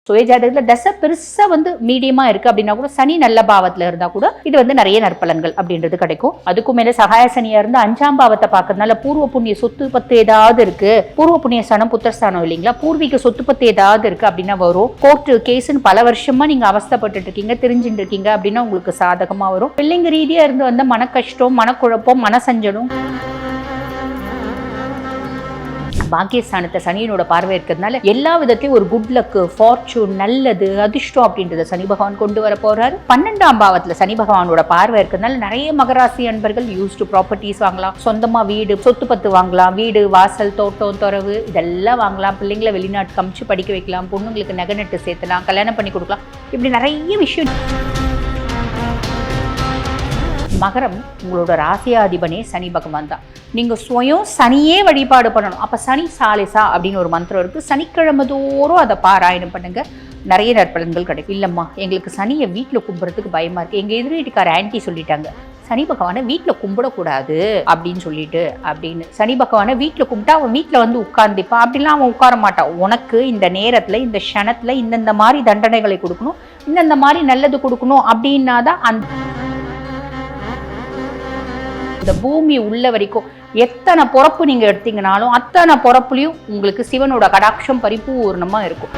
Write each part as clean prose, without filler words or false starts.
சுயஜாதகத்துல தசை பெருசா மீடியமா இருக்கு அப்படின்னா கூட சனி நல்ல பாவத்துல இருந்தா கூட இது நிறைய நற்பலன்கள் அப்படின்றது கிடைக்கும். அதுக்கும் மேல சகாய சனியா இருந்து 5ஆம் பாவத்தை பார்க்கறதுனால பூர்வ புண்ணிய சொத்து பத்து ஏதாவது இருக்கு, பூர்வ புண்ணிய ஸ்தானம் புத்திரஸ்தானம் இல்லைங்களா, பூர்வீக சொத்து பத்து ஏதாவது இருக்கு அப்படின்னா வரும். கோர்ட்டு கேஸ்ன்னு பல வருஷமா நீங்க அவஸ்தப்பட்டு இருக்கீங்க, தெரிஞ்சுட்டு இருக்கீங்க அப்படின்னா உங்களுக்கு சாதகமா வரும். பிள்ளைங்க ரீதியா இருந்து வந்த மன கஷ்டம், மனக்குழப்பம், மனசஞ்சலம், பாக்கியஸ்தானத்தை சனியனோட பார்வை இருக்கிறதுனால எல்லா விதத்திலையும் ஒரு குட் லக், ஃபார்ச்சூன், நல்லது, அதிர்ஷ்டம் அப்படின்றத சனி பகவான் கொண்டு வர போறாரு. 12ஆம் பாவத்துல சனி பகவானோட பார்வை இருக்கிறதுனால நிறைய மகராசி அன்பர்கள் யூஸ்டு ப்ராப்பர்ட்டிஸ் வாங்கலாம், சொந்தமா வீடு சொத்து பத்து வாங்கலாம், வீடு வாசல் தோட்டம் துறவு இதெல்லாம் வாங்கலாம், பிள்ளைங்களை வெளிநாட்டுக்கு அமிச்சு படிக்க வைக்கலாம், பொண்ணுங்களுக்கு நகை நட்டு சேர்த்தலாம், கல்யாணம் பண்ணி கொடுக்கலாம், இப்படி நிறைய விஷயம். மகரம் உங்களோட ராசியாதிபனே சனி பகவான் தான். நீங்க சுயம் சனியே வழிபாடு பண்ணணும். அப்ப சனி சாலிசா அப்படின்னு ஒரு மந்திரம் இருக்கு, சனிக்கிழமை தோறும் அதை பாராயணம் பண்ணுங்க, நிறைய நற்பலன்கள் கிடைக்கும். இல்லம்மா எங்களுக்கு சனியை வீட்டில் கும்பிட்றதுக்கு பயமா இருக்கு, எங்க எதிர் வீட்டுக்கார ஆன்டி சொல்லிட்டாங்க சனி பகவானை வீட்டில் கும்பிடக்கூடாது அப்படின்னு சனி பகவானை வீட்டில் கும்பிட்டா அவன் வீட்டில் உட்கார்ந்துப்பான், அப்படிலாம் அவன் உட்கார மாட்டான். உனக்கு இந்த நேரத்துல இந்த க்ஷணத்துல இந்தந்த மாதிரி தண்டனைகளை கொடுக்கணும், இந்தந்த மாதிரி நல்லது கொடுக்கணும் அப்படின்னாதான் இந்த பூமி உள்ள வரைக்கும் எத்தனை பொறப்பு நீங்க எடுத்தீங்கனாலும் அத்தனை பொறப்புலையும் உங்களுக்கு சிவனோட கடாட்சம் பரிபூர்ணமா இருக்கும்.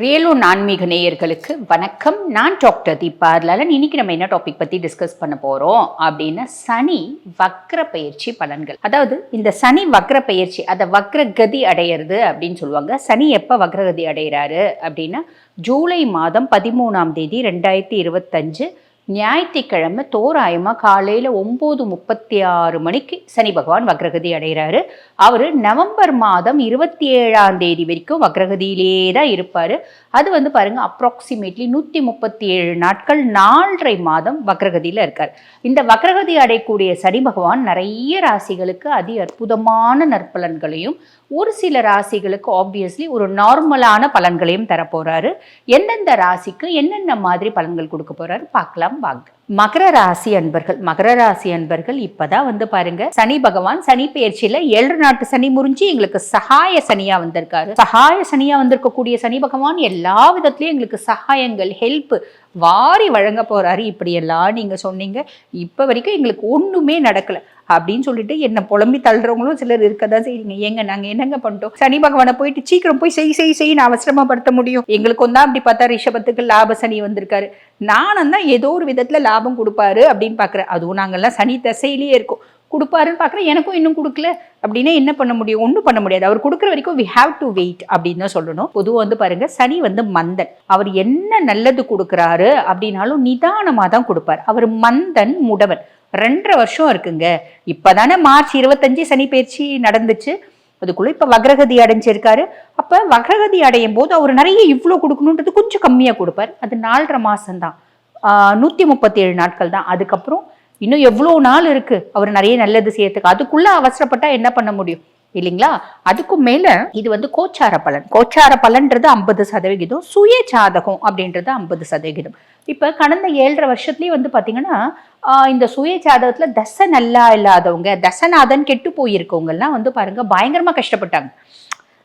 ரியலூன் ஆன்மீக நேயர்களுக்கு வணக்கம். நான் டாக்டர் தீபா லலன். இன்னைக்கு நம்ம என்ன டாபிக் பத்தி டிஸ்கஸ் பண்ண போறோம் அப்படின்னா சனி வக்ர பயிற்சி பலன்கள். அதாவது இந்த சனி வக்ர பயிற்சி, அதை வக்ரகதி அடையிறது அப்படின்னு சொல்லுவாங்க. சனி எப்ப வக்ரகதி அடைகிறாரு அப்படின்னா ஜூலை மாதம் 13ஆம் தேதி 2025 ஞாயிற்றுக்கிழமை தோராயமாக காலையில் 9:36 மணிக்கு சனி பகவான் வக்ரகதி அடைகிறாரு. அவர் நவம்பர் மாதம் 27ஆம் தேதி வரைக்கும் வக்ரகதியிலே தான் இருப்பார். அது பாருங்க அப்ராக்சிமேட்லி 137 நாட்கள், 4.5 மாதம் வக்ரகதியில் இருக்கார். இந்த வக்ரகதி அடையக்கூடிய சனி பகவான் நிறைய ராசிகளுக்கு அதி அற்புதமான நற்பலன்களையும் ஒரு சில ராசிகளுக்கு ஆப்வியஸ்லி ஒரு நார்மலான பலன்களையும் தரப்போறாரு. எந்தெந்த ராசிக்கு என்னென்ன மாதிரி பலன்கள் கொடுக்க போறாரு பார்க்கலாம் வாங்க. மகர ராசி அன்பர்கள் இப்பதான் பாருங்க சனி பகவான் சனி பெயர்ச்சியில 7 நாட்டு சனி முறிஞ்சு எங்களுக்கு சகாய சனியா வந்திருக்காரு. சகாய சனியா வந்திருக்கக்கூடிய சனி பகவான் எல்லா விதத்திலயும் எங்களுக்கு சகாயங்கள், ஹெல்ப் வாரி வழங்க போறாரு. இப்படி எல்லாம் நீங்க சொன்னீங்க, இப்ப வரைக்கும் எங்களுக்கு ஒண்ணுமே நடக்கல அப்படின்னு சொல்லிட்டு என்ன புலம்பி தள்ளுறவங்களும் சிலர் இருக்கதான் செய்யுங்க. ஏங்க நாங்க என்னங்க பண்ணிட்டோம், சனி பகவானை போயிட்டு சீக்கிரம் போய் செய் நான் அவசரமாப்படுத்த முடியும். எங்களுக்கும் தான் அப்படி பார்த்தா ரிஷபத்துக்கு லாப சனி வந்திருக்காரு, நானும் தான் ஏதோ ஒரு விதத்துல லாபம் கொடுப்பாரு அப்படின்னு பாக்குறேன். அதுவும் நாங்கெல்லாம் சனி தசையிலேயே இருக்கோம், கொடுப்பாருன்னு பாக்குறேன், எனக்கும் இன்னும் கொடுக்கல அப்படின்னா என்ன பண்ண முடியும்? ஒன்றும் பண்ண முடியாது. அவர் கொடுக்குற வரைக்கும் we have to wait அப்படின்னு தான் சொல்லணும். பொதுவாக பாருங்க சனி மந்தன், அவர் என்ன நல்லது கொடுக்குறாரு அப்படின்னாலும் நிதானமாக தான் கொடுப்பார். அவர் மந்தன் முடவன். 2.5 வருஷம் இருக்குங்க. இப்பதானே மார்ச் 25 சனி பயிற்சி நடந்துச்சு, அதுக்குள்ள இப்ப வக்ரகதி அடைஞ்சிருக்காரு. அப்ப வக்ரகதி அடையும் போது அவர் நிறைய இவ்வளவு கொடுக்கணுன்றது கொஞ்சம் கம்மியா கொடுப்பார். அது 4.5 மாசம் தான், 137 நாட்கள் தான். அதுக்கப்புறம் இன்னும் எவ்வளவு நாள் இருக்கு அவர் நிறைய நல்லது செய்யறதுக்கு. அதுக்குள்ள அவசரப்பட்டா என்ன பண்ண முடியும் இல்லைங்களா? அதுக்கும் மேல இது கோச்சார பலன். கோச்சார பலன்றது 50%, சுய ஜாதகம் அப்படின்றது 50%. இப்ப கடந்த 7.5 வருஷத்துலயே பாத்தீங்கன்னா இந்த சுய ஜாதகத்துல தசை நல்லா இல்லாதவங்க, தசநாதன் கெட்டு போயிருக்கவங்க எல்லாம் பாருங்க பயங்கரமா கஷ்டப்பட்டாங்க.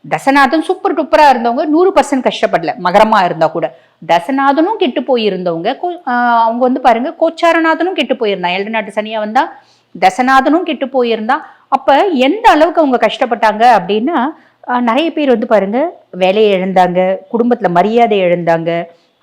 தசநாதன் சூப்பர் டூப்பரா இருந்தவங்க 100% கஷ்டப்படல. மகரமா இருந்தா கூட தசநாதனும் கெட்டு போயிருந்தவங்க அவங்க பாருங்க கோச்சாரநாதனும் கெட்டு போயிருந்தா. 7 நாட்டு சனியா வந்தா தசநாதனும் கெட்டு போயிருந்தா. அப்ப எந்த அளவுக்கு அவங்க கஷ்டப்பட்டாங்க அப்படின்னா நிறைய பேர் பாருங்க வேலையை இழந்தாங்க, குடும்பத்துல மரியாதை இழந்தாங்க,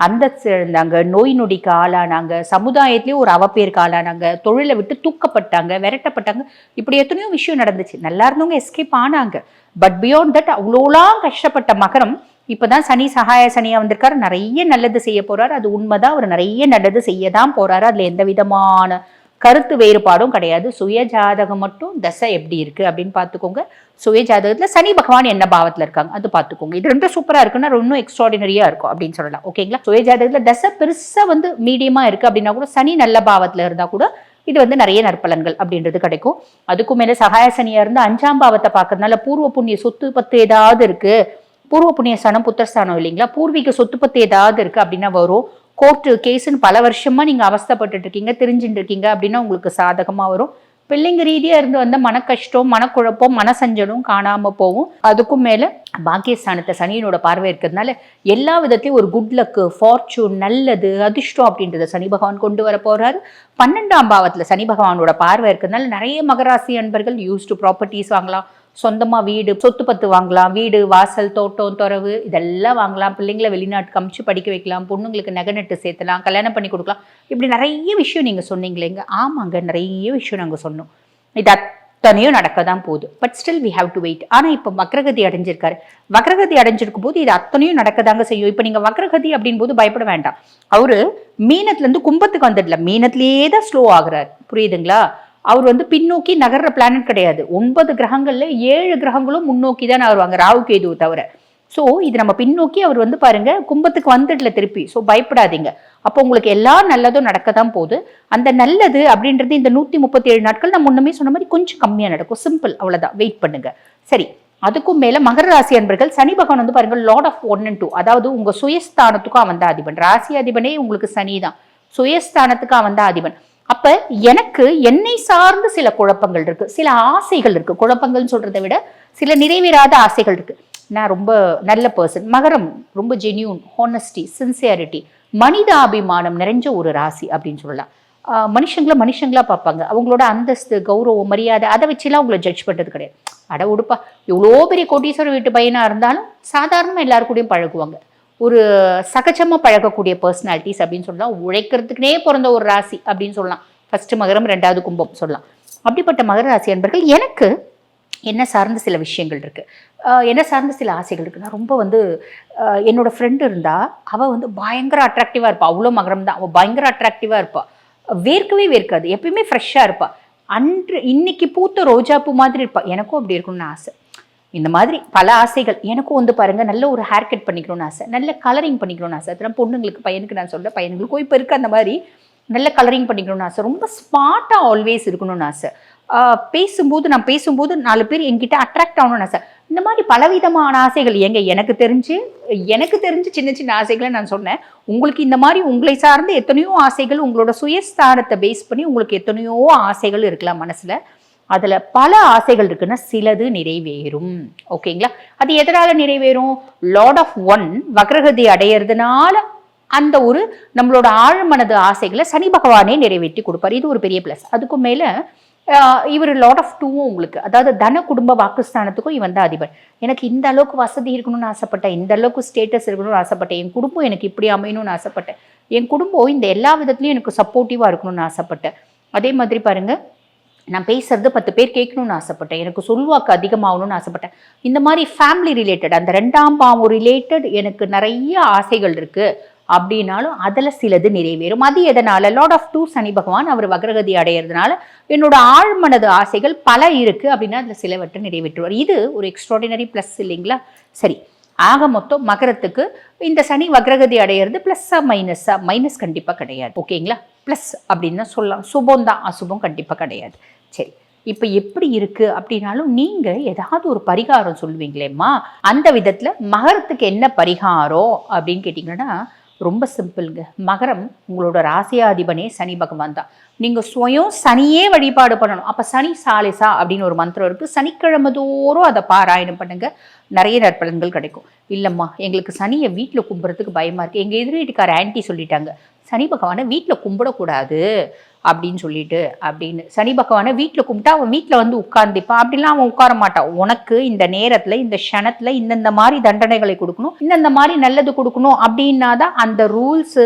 அந்தஸ்து இழந்தாங்க, நோய் நொடிக்கு ஆளானாங்க, சமுதாயத்திலேயே ஒரு அவப்பேருக்கு ஆளானாங்க, தொழிலை விட்டு தூக்கப்பட்டாங்க, விரட்டப்பட்டாங்க. இப்படி எத்தனையோ விஷயம் நடந்துச்சு. நல்லா இருந்தவங்க எஸ்கேப் ஆனாங்க. பட் பியாண்ட் தட் அவ்வளோலாம் கஷ்டப்பட்ட மகரம் இப்பதான் சனி சகாய சனியா வந்திருக்காரு, நிறைய நல்லது செய்ய போறாரு. அது உண்மைதான், அவர் நிறைய நல்லது செய்யதான் போறாரு. அதுல எந்த விதமான கருத்து வேறுபாடும் கிடையாது. சுய ஜாதகம் மட்டும் தசை எப்படி இருக்கு அப்படின்னு பாத்துக்கோங்க. சுய ஜாதகத்துல சனி பகவான் என்ன பாவத்துல இருக்காங்க அது பாத்துக்கோங்க. இது ரெண்டும் சூப்பரா இருக்குன்னா இன்னும் எக்ஸ்ட்ராடினரியா இருக்கும் அப்படின்னு சொல்லலாம். ஓகேங்களா? சுய ஜாதகத்துல தசை பெருசா மீடியமா இருக்கு அப்படின்னா கூட சனி நல்ல பாவத்துல இருந்தா கூட இது நிறைய நற்பலன்கள் அப்படின்றது கிடைக்கும். அதுக்கும் மேல சகாய சனியா இருந்து 5ஆம் பாவத்தை பார்க்கறதுனால பூர்வ புண்ணிய சொத்து பத்து ஏதாவது இருக்கு, பூர்வ புண்ணிய ஸ்தானம் புத்திரஸ்தானம் இல்லைங்களா, பூர்வீக சொத்து பத்து ஏதாவது இருக்கு அப்படின்னா வரும். கோர்ட்டு கேஸுன்னு பல வருஷமா நீங்க அவஸ்தைப்பட்டு இருக்கீங்க, தெரிஞ்சுட்டு இருக்கீங்க அப்படின்னா உங்களுக்கு சாதகமா வரும். பிள்ளைங்க ரீதியா இருந்து வந்த மன கஷ்டம், மனக்குழப்பம், மனசஞ்சலம் காணாம போகும். அதுக்கும் மேல பாக்கியஸ்தானத்தை சனியினோட பார்வை இருக்கிறதுனால எல்லா விதத்திலையும் ஒரு குட் லக்கு, ஃபார்ச்சூன், நல்லது, அதிர்ஷ்டம் அப்படின்றத சனி பகவான் கொண்டு வர போறாரு. 12ஆம் பாவத்துல சனி பகவானோட பார்வை இருக்கிறதுனால நிறைய மகராசி அன்பர்கள் யூஸ்டு ப்ராப்பர்ட்டிஸ் வாங்கலாம், சொந்தமா வீடு, சொத்து பத்து வாங்கலாம், வீடு, வாசல், தோட்டம், துறவு இதெல்லாம் வாங்கலாம், பிள்ளைங்களை வெளிநாட்டுக்கு அமுச்சு படிக்க வைக்கலாம், பொண்ணுங்களுக்கு நகை நட்டு சேர்த்தலாம், கல்யாணம் பண்ணி கொடுக்கலாம். இப்படி நிறைய விஷயம் நீங்க சொன்னீங்களேங்க. ஆமாங்க, நிறைய விஷயம் நாங்க சொன்னோம். இது அத்தனையும் நடக்க தான் போகுது. But still we have to wait. ஆனா இப்ப வக்ரகதி அடைஞ்சிருக்காரு. வக்ரகதி அடைஞ்சிருக்கும் போது இது அத்தனையும் நடக்கதாங்க செய்யும். இப்ப நீங்க வக்ரகதி அப்படின் போது பயப்பட வேண்டாம். அவரு மீனத்துல இருந்து கும்பத்துக்கு வந்துடல, மீனத்திலேயே தான் ஸ்லோ ஆகுறாரு. புரியுதுங்களா? அவர் பின்னோக்கி நகர்ற பிளானட் கிடையாது. 9 கிரகங்கள்ல 7 கிரகங்களும் முன்னோக்கி தான் வருவாங்க, ராகு கேதுவை தவிர. ஸோ இது நம்ம பின்னோக்கி அவர் பாருங்க கும்பத்துக்கு வந்துடல திருப்பி. ஸோ பயப்படாதீங்க. அப்போ உங்களுக்கு எல்லா நல்லதும் நடக்க தான் போகுது. அந்த நல்லது அப்படின்றது இந்த 137 நாட்கள் நான் முன்னமே சொன்ன மாதிரி கொஞ்சம் கம்மியா நடக்கும். சிம்பிள், அவ்வளவுதான். வெயிட் பண்ணுங்க. சரி, அதுக்கும் மேல மகர ராசி அன்பர்கள் சனி பகவான் பாருங்க லார்ட் ஆஃப் 1 and 2, அதாவது உங்க சுயஸ்தானத்துக்கும் அவன் தான் அதிபன். ராசி அதிபனே உங்களுக்கு சனி தான், சுயஸ்தானத்துக்கு அவன் தான் அதிபன். அப்ப எனக்கு என்னை சார்ந்து சில குழப்பங்கள் இருக்கு, சில ஆசைகள் இருக்கு. குழப்பங்கள்னு சொல்றதை விட சில நிறைவேறாத ஆசைகள் இருக்கு. நான் ரொம்ப நல்ல பர்சன். மகரம் ரொம்ப ஜென்யூன், ஹானஸ்டி, சின்சியாரிட்டி, மனிதாபிமானம் நிறைஞ்ச ஒரு ராசி அப்படின்னு சொல்லலாம். மனுஷங்களா பார்ப்பாங்க. அவங்களோட அந்தஸ்து, கௌரவம், மரியாதை அதை வச்சுலாம் உங்களை ஜட்ஜ் பண்றது கிடையாது. அட உடுப்பா, எவ்வளோ பெரிய கோட்டீஸ்வரர் வீட்டு பையனா இருந்தாலும் சாதாரணமா எல்லாருக்கூடயும் பழகுவாங்க. ஒரு சகஜமா பழகக்கூடிய பர்சனாலிட்டிஸ் அப்படின்னு சொல்லலாம். உழைக்கிறதுக்குனே பிறந்த ஒரு ராசி அப்படின்னு சொல்லலாம். ஃபர்ஸ்ட் மகரம், 2வது கும்பம் சொல்லலாம். அப்படிப்பட்ட மகர ராசி அன்பர்கள் எனக்கு என்ன சார்ந்த சில விஷயங்கள் இருக்கு, என்ன சார்ந்த சில ஆசைகள் இருக்கு. நான் ரொம்ப என்னோட ஃப்ரெண்டு இருந்தா, அவ பயங்கர அட்ராக்டிவா இருப்பா. அவ்வளோ மகரம் தான், அவள் பயங்கர அட்ராக்டிவா இருப்பா. வேர்க்கவே வேர்க்காது, எப்பயுமே ஃப்ரெஷ்ஷா இருப்பா. இன்னைக்கு பூத்த ரோஜா பூ மாதிரி இருப்பா. எனக்கும் அப்படி இருக்கணும்னு ஆசை. இந்த மாதிரி பல ஆசைகள் எனக்கும் பாருங்க. நல்ல ஒரு ஹேர் கட் பண்ணிக்கணும்னு ஆசை, நல்ல கலரிங் பண்ணிக்கணும்னு ஆசை. அதெல்லாம் பொண்ணுங்களுக்கு, பையனுக்கு நான் சொல்ல, பையனுங்களுக்கும் இப்போ இருக்கு அந்த மாதிரி நல்ல கலரிங் பண்ணிக்கணும்னு ஆசை. ரொம்ப ஸ்மார்ட்டா ஆல்வேஸ் இருக்கணும்னு ஆசை. நான் பேசும்போது 4 பேர் என்கிட்ட அட்ராக்ட் ஆகணும்னு ஆசை. இந்த மாதிரி பலவிதமான ஆசைகள் எனக்கு தெரிஞ்சு சின்ன சின்ன ஆசைகளை நான் சொன்னேன். உங்களுக்கு இந்த மாதிரி உங்களை சார்ந்து எத்தனையோ ஆசைகள், உங்களோட சுயஸ்தானத்தை பேஸ் பண்ணி உங்களுக்கு எத்தனையோ ஆசைகள் இருக்கலாம் மனசுல. அதுல பல ஆசைகள் இருக்குன்னா சிலது நிறைவேறும். ஓகேங்களா? அது எதனால நிறைவேறும்? லார்ட் ஆஃப் 1 வக்ரகதி அடையிறதுனால அந்த ஒரு நம்மளோட ஆழ்மனது ஆசைகளை சனி பகவானே நிறைவேற்றி கொடுப்பார். இது ஒரு பெரிய பிளஸ். அதுக்கும் மேல இவர் லார்ட் ஆஃப் 2 உங்களுக்கு, அதாவது தன குடும்ப வாக்குஸ்தானத்துக்கும் இவன் தான் அதிபர். எனக்கு இந்த அளவுக்கு வசதி இருக்கணும்னு ஆசைப்பட்டேன், இந்த அளவுக்கு ஸ்டேட்டஸ் இருக்கணும்னு ஆசைப்பட்டேன், என் குடும்பம் எனக்கு இப்படி அமையணும்னு ஆசைப்பட்டேன், என் குடும்பம் இந்த எல்லா விதத்துலையும் எனக்கு சப்போர்ட்டிவா இருக்கணும்னு ஆசைப்பட்டேன். அதே மாதிரி பாருங்க, நான் பேசுறது 10 பேர் கேட்கணும்னு ஆசைப்பட்டேன், எனக்கு சொல்வாக்கு அதிகமாகணும்னு ஆசைப்பட்டேன். இந்த மாதிரி ஃபேமிலி ரிலேட்டட், அந்த 2ஆம் பாவம் ரிலேட்டட் எனக்கு நிறைய ஆசைகள் இருக்கு அப்படின்னாலும் அதில் சிலது நிறைவேறும். அது எதனால? லார்ட் ஆஃப் 2 சனி பகவான் அவர் வக்ரகதி அடையிறதுனால என்னோட ஆழ்மனது ஆசைகள் பல இருக்கு அப்படின்னா அதில் சிலவற்றை நிறைவேற்றுவார். இது ஒரு எக்ஸ்ட்ராடினரி பிளஸ் இல்லைங்களா? சரி, ஆக மொத்தம் மகரத்துக்கு இந்த சனி வக்ரகதி அடையிறது பிளஸ்ஸா மைனஸா? மைனஸ் கண்டிப்பாக கிடையாது. ஓகேங்களா? பிளஸ் அப்படின்னு தான் சொல்லலாம். சுபம் தான், அசுபம் கண்டிப்பாக கிடையாது. சரி, இப்போ எப்படி இருக்கு அப்படின்னாலும் நீங்க ஏதாவது ஒரு பரிகாரம் சொல்லுவீங்களேம்மா, அந்த விதத்துல மகரத்துக்கு என்ன பரிகாரம் அப்படின்னு கேட்டீங்கன்னா ரொம்ப சிம்பிள்ங்க. மகரம் உங்களோட ராசியாதிபனே சனி பகவான் தான். நீங்க சுயம் சனியே வழிபாடு பண்ணணும். அப்ப சனி சாலிசா அப்படின்னு ஒரு மந்திரம் இருக்கு. சனிக்கிழமை தோறும் அதை பாராயணம் பண்ணுங்க, நிறைய நற்பலன்கள் கிடைக்கும். இல்லம்மா எங்களுக்கு சனியை வீட்டுல கும்புறதுக்கு பயமா இருக்கு, எங்க எதிர் வீட்டுக்கார ஆன்டி சொல்லிட்டாங்க சனி பகவானை வீட்டுல கும்பிடக்கூடாது அப்படின்னு சனி பகவானை வீட்டுல கும்பிட்டா அவன் வீட்டுல உட்கார்ந்துப்பான். அப்படிலாம் அவன் உட்கார மாட்டான். உனக்கு இந்த நேரத்துல, இந்த க்ஷணத்துல இந்தந்த மாதிரி தண்டனைகளை கொடுக்கணும், இந்தந்த மாதிரி நல்லது கொடுக்கணும் அப்படின்னாதான் அந்த rules,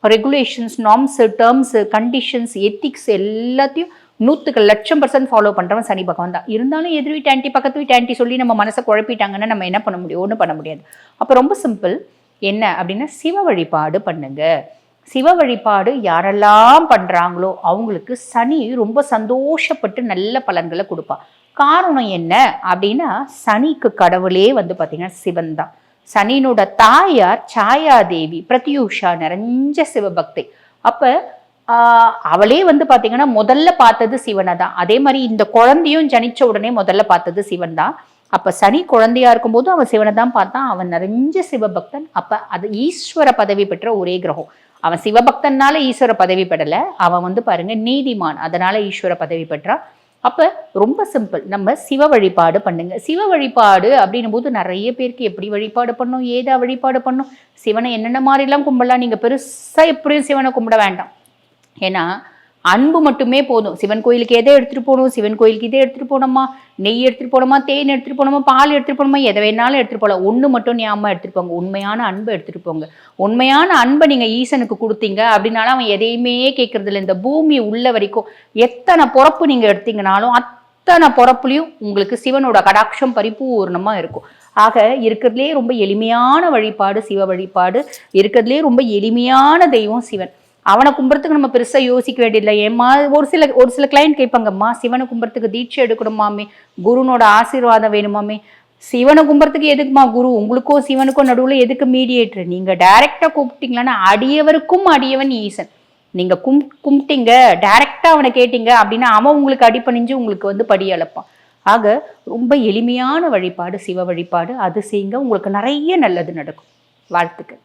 regulations, norms, terms, conditions, ethics எல்லாத்தையும் 100% ஃபாலோ பண்றவன் சனி பகவான் தான். இருந்தாலும் எதிர் வீட்டு ஆன்டி, பக்கத்து வீட்டு ஆன்டி சொல்லி நம்ம மனசை குழப்பிட்டாங்கன்னா நம்ம என்ன பண்ண முடியும்? ஒன்றும் பண்ண முடியாது. அப்ப ரொம்ப சிம்பிள். என்ன அப்படின்னா சிவ வழிபாடு பண்ணுங்க. சிவ வழிபாடு யாரெல்லாம் பண்றாங்களோ அவங்களுக்கு சனி ரொம்ப சந்தோஷப்பட்டு நல்ல பலன்களை கொடுப்பா. காரணம் என்ன அப்படின்னா சனிக்கு கடவுளே பாத்தீங்கன்னா சிவன் தான். சனியினோட தாயார் சாயாதேவி, பிரத்யூஷா, நிறைஞ்ச சிவபக்தி. அப்ப அவளே பாத்தீங்கன்னா முதல்ல பார்த்தது சிவனை தான். அதே மாதிரி இந்த குழந்தையும் ஜனிச்ச உடனே முதல்ல பார்த்தது சிவன் தான். அப்ப சனி குழந்தையா இருக்கும்போது அவன் சிவனை தான் பார்த்தான். அவன் நிறைஞ்ச சிவபக்தன். அப்ப அது ஈஸ்வர பதவி பெற்ற ஒரே கிரகம். அவன் சிவபக்தனால ஈஸ்வர பதவி பெறலை, அவன் வந்து பாருங்க நீதிமான், அதனால ஈஸ்வர பதவி பெற்றான். அப்போ ரொம்ப சிம்பிள், நம்ம சிவ வழிபாடு பண்ணுங்க. சிவ வழிபாடு அப்படின்னும் போது நிறைய பேருக்கு எப்படி வழிபாடு பண்ணும், ஏதா வழிபாடு பண்ணும், சிவனை என்னென்ன மாதிரிலாம் கும்பிடலாம். நீங்கள் பெருசாக எப்படியும் சிவனை கும்பிட வேண்டாம். ஏன்னா அன்பு மட்டுமே போதும். சிவன் கோயிலுக்கு எதை எடுத்துகிட்டு போகணும், சிவன் கோயிலுக்கு இதை எடுத்துகிட்டு போனோமா, நெய் எடுத்துகிட்டு போனோமா, தேன் எடுத்துகிட்டு போனோமா, பால் எடுத்துகிட்டு போனோமா, எதை வேணாலும் எடுத்துகிட்டு போகலாம். ஒன்று மட்டும் ஞாபகம் எடுத்துகிட்டு போங்க, உண்மையான அன்பை எடுத்துகிட்டு போங்க. உண்மையான அன்பை நீங்கள் ஈசனுக்கு கொடுத்தீங்க அப்படின்னாலும் அவன் எதையுமே கேட்கறதில்ல. இந்த பூமி உள்ள வரைக்கும் எத்தனை பிறப்பு நீங்கள் எடுத்தீங்கனாலும் அத்தனை பிறப்புலையும் உங்களுக்கு சிவனோட கடாட்சம் பரிபூர்ணமாக இருக்கும். ஆக இருக்கிறதுலே ரொம்ப எளிமையான வழிபாடு சிவ வழிபாடு, இருக்கிறதுலே ரொம்ப எளிமையான தெய்வம் சிவன். அவனை கும்புறதுக்கு நம்ம பெருசாக யோசிக்க வேண்டியதில்லை. ஏம்மா ஒரு சில கிளைண்ட் கேட்பாங்கம்மா, சிவனை கும்புறதுக்கு தீட்சை எடுக்கணுமாமே, குருனோட ஆசீர்வாதம் வேணுமாமே. சிவனை கும்புறதுக்கு எதுக்குமா குரு, உங்களுக்கும் சிவனுக்கும் நடுவில் எதுக்கு மீடியேட்டர்? நீங்கள் டைரெக்டாக கூப்பிட்டீங்களான்னா அடியவருக்கும் அடியவன் ஈசன். நீங்கள் கும்பிட்டீங்க டைரெக்டாக அவனை கேட்டீங்க அப்படின்னா அவன் உங்களுக்கு அடிப்பணிஞ்சு உங்களுக்கு வந்து படி அளப்பான். ஆக ரொம்ப எளிமையான வழிபாடு சிவ வழிபாடு, அது செய்யுங்க, உங்களுக்கு நிறைய நல்லது நடக்கும். வாழ்த்துக்கள்.